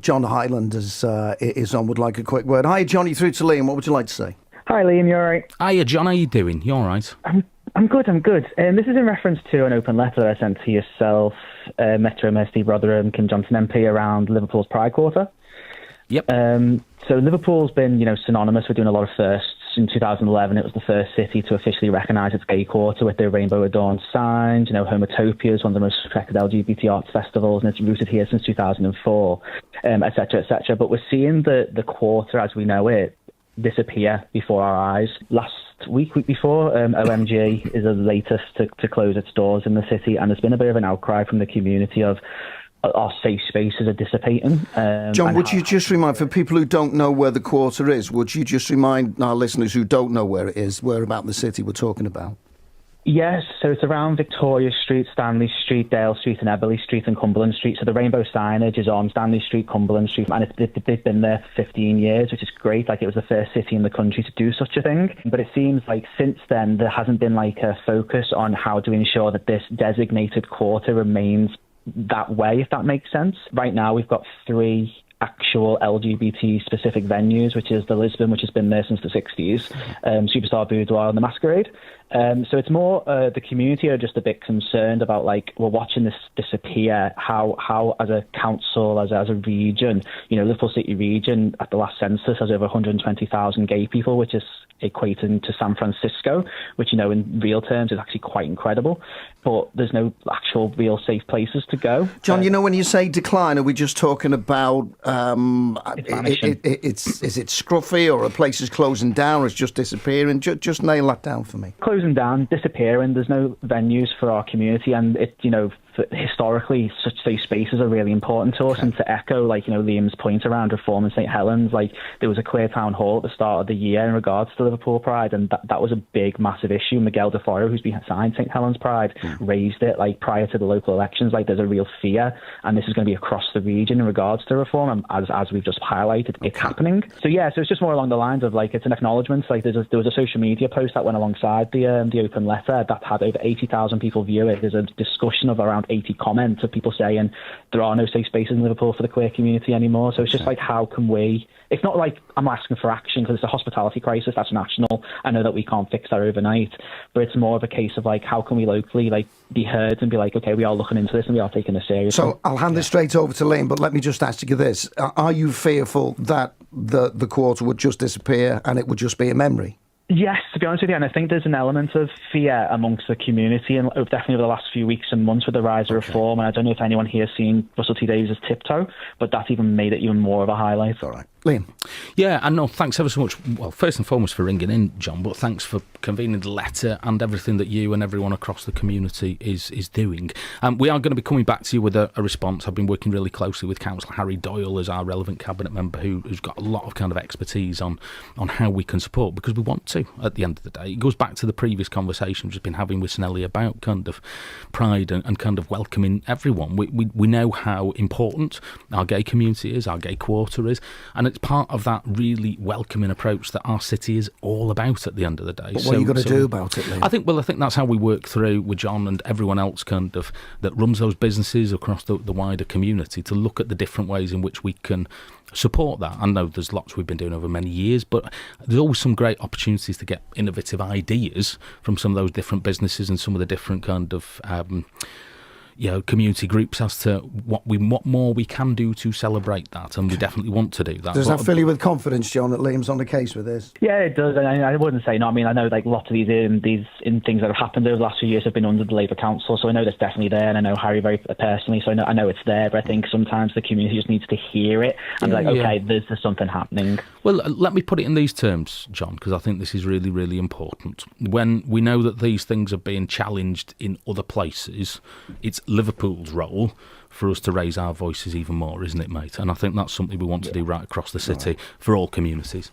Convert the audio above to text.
John Hyland is on, would like a quick word. Hi, John, you through to Liam. What would you like to say? Hi, Liam. You all right? Hiya, John. How you doing? You all right? I'm good. This is in reference to an open letter that I sent to yourself, Metro Mayor Steve Rotherham, Kim Johnson MP, around Liverpool's Pride Quarter. Yep. So Liverpool's been, synonymous with doing a lot of firsts. In 2011, it was the first city to officially recognise its gay quarter with their rainbow-adorned signs. Homotopia is one of the most respected LGBT arts festivals, and it's rooted here since 2004, et cetera, et cetera. But we're seeing the quarter, as we know it, disappear before our eyes. Last week before, OMG is the latest to close its doors in the city, and there's been a bit of an outcry from the community of our safe spaces are dissipating. John, would you just remind, for people who don't know where the quarter is, would you just remind our listeners who don't know where it is, where about the city we're talking about? Yes, so it's around Victoria Street, Stanley Street, Dale Street and Eberley Street and Cumberland Street. So the rainbow signage is on Stanley Street, Cumberland Street, and they've been there for 15 years, which is great. It was the first city in the country to do such a thing. But it seems like since then there hasn't been a focus on how to ensure that this designated quarter remains that way, if that makes sense. Right now we've got 3 actual LGBT specific venues, which is the Lisbon, which has been there since the 60s, Superstar Boudoir and the Masquerade. So it's more the community are just a bit concerned about we're watching this disappear. How as a council, as a region, Liverpool City region at the last census has over 120,000 gay people, which is equating to San Francisco, which in real terms is actually quite incredible. But there's no actual real safe places to go. John, when you say decline, are we just talking about it's is it scruffy, or are places closing down, or it's just disappearing? Just nail that down for me. Closing down, disappearing. There's no venues for our community, and historically, such safe spaces are really important to us. And to echo, Liam's point around reform in St Helens, there was a queer town hall at the start of the year in regards to Liverpool Pride, and that was a big, massive issue. Miguel de Foro, who's behind St Helens Pride, raised it prior to the local elections. There's a real fear, and this is going to be across the region in regards to reform. And as we've just highlighted, it's happening. So it's just more along the lines of it's an acknowledgement. There was a social media post that went alongside the open letter that had over 80,000 people view it. There's a discussion of around 80 comments of people saying there are no safe spaces in Liverpool for the queer community anymore. So it's just how can we, it's not I'm asking for action because it's a hospitality crisis that's national. I know that we can't fix that overnight, but it's more of a case of how can we locally be heard and be okay, we are looking into this and we are taking this seriously. So I'll hand this straight over to Liam, but let me just ask you this. Are you fearful that the quarter would just disappear and it would just be a memory? Yes, to be honest with you, and I think there's an element of fear amongst the community, and definitely over the last few weeks and months with the rise of reform. And I don't know if anyone here has seen Russell T Davies' Tiptoe, but that's even made it even more of a highlight. All right. Liam. Yeah, and no, thanks ever so much. Well, first and foremost for ringing in, John, but thanks for convening the letter and everything that you and everyone across the community is doing. We are going to be coming back to you with a response. I've been working really closely with Councillor Harry Doyle as our relevant cabinet member, who's got a lot of expertise on how we can support, because we want to at the end of the day. It goes back to the previous conversation we've just been having with Snelly about pride and welcoming everyone. We know how important our gay community is, our gay quarter is, and it's part of that really welcoming approach that our city is all about at the end of the day. But what are you going to do about it, Liam? I think that's how we work through with John and everyone else that runs those businesses across the wider community, to look at the different ways in which we can support that. I know there's lots we've been doing over many years, but there's always some great opportunities to get innovative ideas from some of those different businesses and some of the different community groups as to what more we can do to celebrate that, and we definitely want to do that. Does that fill you with confidence, John, that Liam's on the case with this? Yeah, it does. And I wouldn't say no. I mean, I know lots of these things that have happened over the last few years have been under the Labour Council, so I know that's definitely there, and I know Harry very personally, so I know it's there. But I think sometimes the community just needs to hear it and be okay, there's something happening. Well, let me put it in these terms, John, because I think this is really, really important. When we know that these things are being challenged in other places, it's Liverpool's role for us to raise our voices even more, isn't it, mate? And I think that's something we want to do right across the city for all communities.